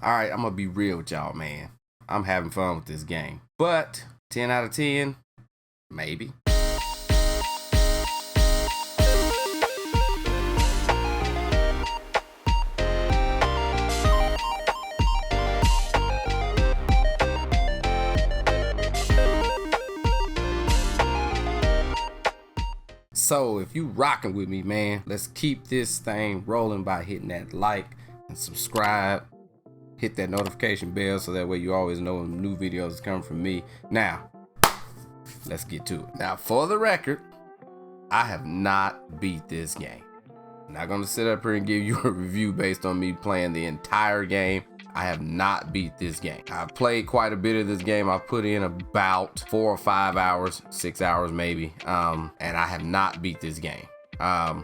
All right, I'm gonna be real with y'all, man. I'm having fun with this game, but 10 out of 10, maybe. So if you rocking with me, man, let's keep this thing rolling by hitting that like and subscribe. Hit that notification bell so that way you always know when new videos come from me. Now, let's get to it. Now, for the record, I have not beat this game. I'm not gonna sit up here and give you a review based on me playing the entire game. I have not beat this game. I've played quite a bit of this game. I've put in about 4 or 5 hours, 6 hours maybe, and I have not beat this game.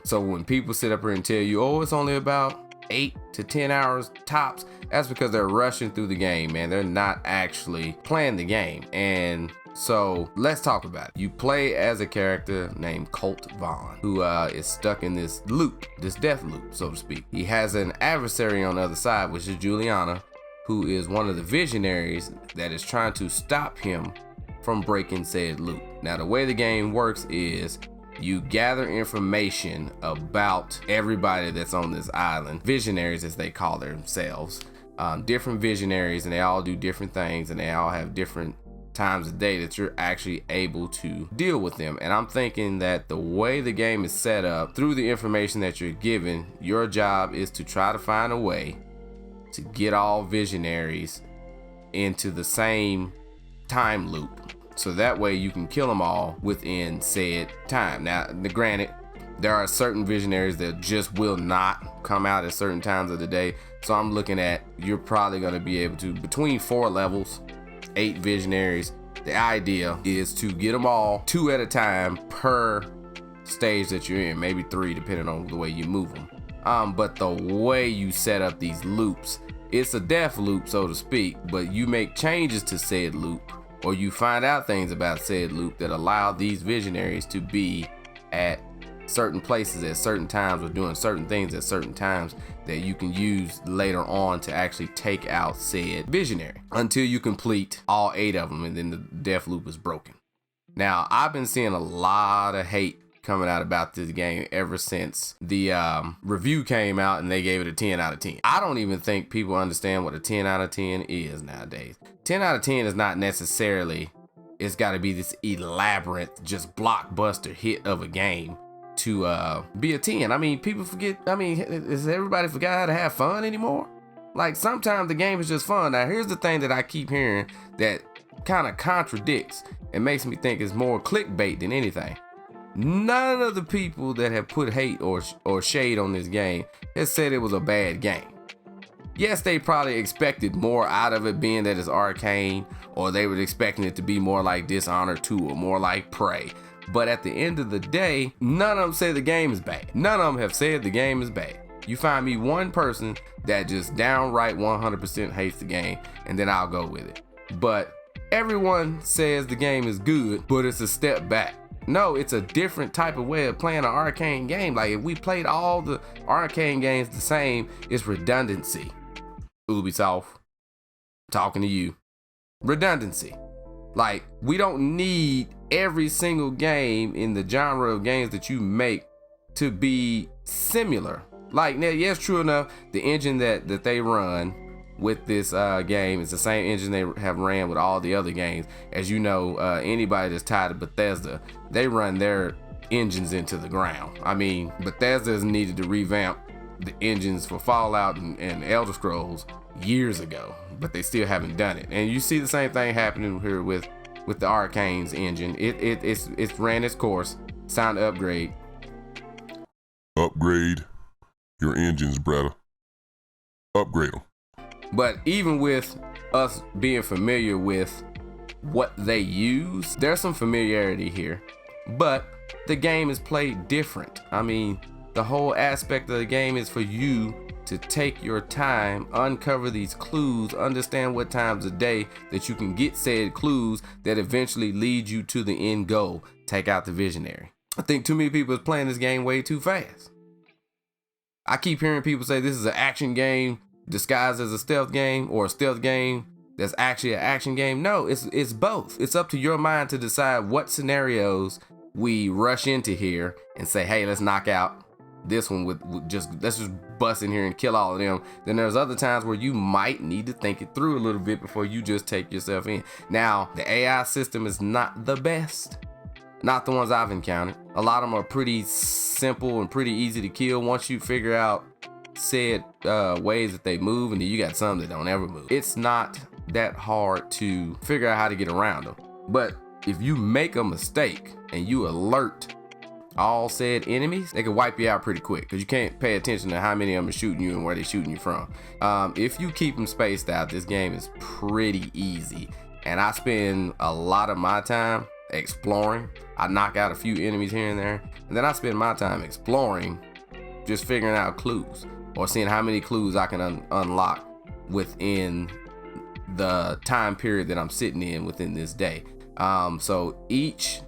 So when people sit up here and tell you, oh, it's only about 8 to 10 hours tops, that's because they're rushing through the game, man. They're not actually playing the game. And so let's talk about it. You play as a character named Colt Vaughn, who is stuck in this loop, this death loop, so to speak. He has an adversary on the other side, which is Juliana, who is one of the visionaries that is trying to stop him from breaking said loop. Now, the way the game works is you gather information about everybody that's on this island, visionaries as they call themselves, different visionaries, and they all do different things, and they all have different times a day that you're actually able to deal with them. And I'm thinking that the way the game is set up, through the information that you're given, your job is to try to find a way to get all visionaries into the same time loop, so that way you can kill them all within said time. Now, granted, there are certain visionaries that just will not come out at certain times of the day, so I'm looking at, you're probably going to be able to, between 4 levels, 8 visionaries. The idea is to get them all 2 at a time per stage that you're in, maybe 3 depending on the way you move them. But the way you set up these loops, it's a death loop, so to speak, but you make changes to said loop, or you find out things about said loop that allow these visionaries to be at certain places at certain times, or doing certain things at certain times that you can use later on to actually take out said visionary until you complete all 8 of them, and then the death loop is broken. Now, I've been seeing a lot of hate coming out about this game ever since the review came out and they gave it a 10 out of 10. I don't even think people understand what a 10 out of 10 is nowadays. 10 out of 10 is not necessarily, it's got to be this elaborate, just blockbuster hit of a game to be a 10. I mean, people forget, I mean, is everybody forgot how to have fun anymore? Like, sometimes the game is just fun. Now, here's the thing that I keep hearing that kind of contradicts and makes me think it's more clickbait than anything. None of the people that have put hate or shade on this game has said it was a bad game. Yes, they probably expected more out of it, being that it's Arkane, or they were expecting it to be more like Dishonored 2 or more like Prey. But at the end of the day, none of them say the game is bad. None of them have said the game is bad. You find me one person that just downright 100% hates the game, and then I'll go with it. But everyone says the game is good, but it's a step back. No, it's a different type of way of playing an Arkane game. Like, if we played all the Arkane games the same, it's redundancy. Ubisoft, talking to you. Redundancy. Like, we don't need every single game in the genre of games that you make to be similar. Like, yes, true enough, the engine that they run with this game is the same engine they have ran with all the other games. As you know, anybody that's tied to Bethesda, they run their engines into the ground. I mean, Bethesda's needed to revamp the engines for Fallout and Elder Scrolls years ago, but they still haven't done it. And you see the same thing happening here with the Arkane's engine. It's ran its course. It's time to upgrade. Upgrade your engines, brother. Upgrade them. But even with us being familiar with what they use, there's some familiarity here, but the game is played different. I mean, the whole aspect of the game is for you to take your time, uncover these clues, understand what times of day that you can get said clues that eventually lead you to the end goal, take out the visionary. I think too many people is playing this game way too fast. I keep hearing people say this is an action game. disguised as a stealth game or a stealth game that's actually an action game. No, it's both. It's up to your mind to decide what scenarios we rush into here and say, hey, let's knock out this one with let's just bust in here and kill all of them. Then there's other times where you might need to think it through a little bit before you just take yourself in. Now, the AI system is not the best. Not the ones I've encountered. A lot of them are pretty simple and pretty easy to kill once you figure out said ways that they move, and then you got some that don't ever move. It's not that hard to figure out how to get around them. But if you make a mistake and you alert all said enemies, they can wipe you out pretty quick because you can't pay attention to how many of them are shooting you and where they're shooting you from. If you keep them spaced out, this game is pretty easy. And I spend a lot of my time exploring. I knock out a few enemies here and there, and then I spend my time exploring, just figuring out clues or seeing how many clues I can unlock within the time period that I'm sitting in within this day. So each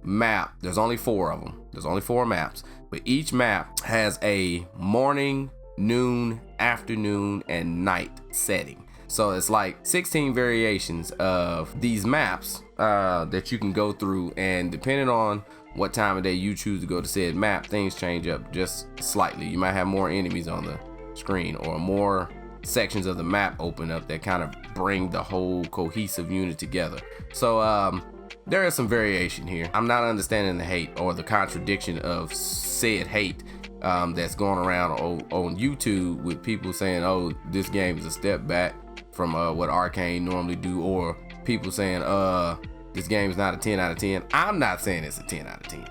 map, there's only 4 of them. There's only 4 maps, but each map has a morning, noon, afternoon, and night setting. So it's like 16 variations of these maps that you can go through, and depending on what time of day you choose to go to said map, things change up just slightly. You might have more enemies on the screen or more sections of the map open up that kind of bring the whole cohesive unit together. So there is some variation here. I'm not understanding the hate or the contradiction of said hate that's going around on YouTube with people saying, oh, this game is a step back from what Arkane normally do, or people saying this game is not a 10 out of 10. I'm not saying it's a 10 out of 10.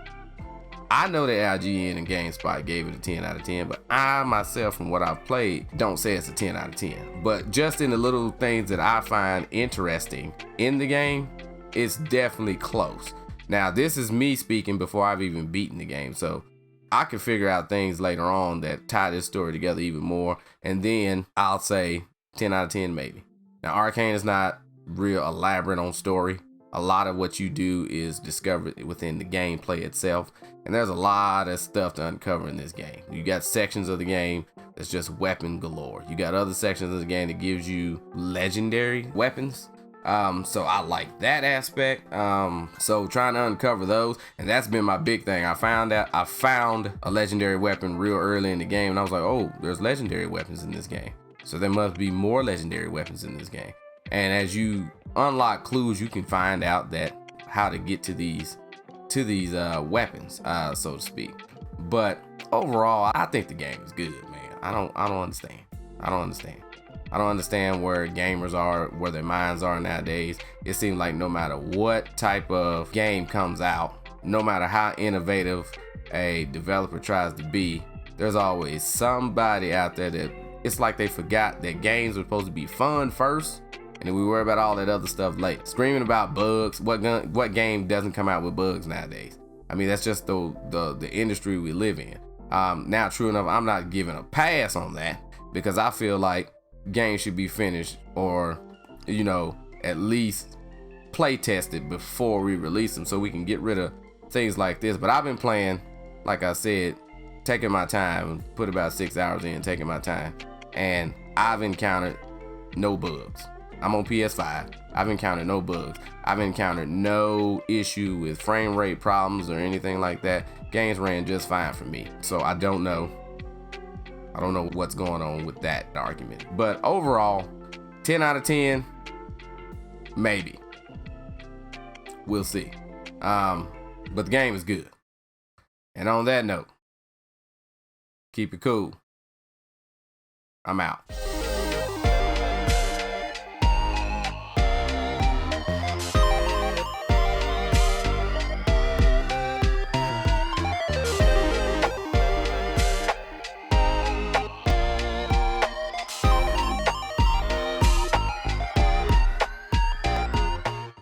I know that IGN and GameSpot gave it a 10 out of 10, but I myself, from what I've played, don't say it's a 10 out of 10. But just in the little things that I find interesting in the game, it's definitely close. Now, this is me speaking before I've even beaten the game, so I can figure out things later on that tie this story together even more, and then I'll say 10 out of 10 maybe. Now, Arkane is not real elaborate on story. A lot of what you do is discovered within the gameplay itself, and there's a lot of stuff to uncover in this game. You got sections of the game that's just weapon galore. You got other sections of the game that gives you legendary weapons. So I like that aspect. So trying to uncover those, and that's been my big thing. I found a legendary weapon real early in the game, and I was like, oh, there's legendary weapons in this game. So there must be more legendary weapons in this game. And as you unlock clues, you can find out that how to get to these weapons, so to speak. But overall, I think the game is good, man. I don't understand. I don't understand where gamers are, where their minds are nowadays. It seems like no matter what type of game comes out, no matter how innovative a developer tries to be, there's always somebody out there that it's like they forgot that games are supposed to be fun first, and then we worry about all that other stuff later. Screaming about bugs. What game doesn't come out with bugs nowadays? I mean, that's just the industry we live in. Now, true enough, I'm not giving a pass on that because I feel like games should be finished or, at least play tested before we release them so we can get rid of things like this. But I've been playing, like I said, taking my time, put about 6 hours in, taking my time, and I've encountered no bugs. I'm on PS5. I've encountered no bugs. I've encountered no issue with frame rate problems or anything like that. Games ran just fine for me. So I don't know what's going on with that argument. But overall, 10 out of 10, maybe. We'll see. But the game is good. And on that note, keep it cool. I'm out.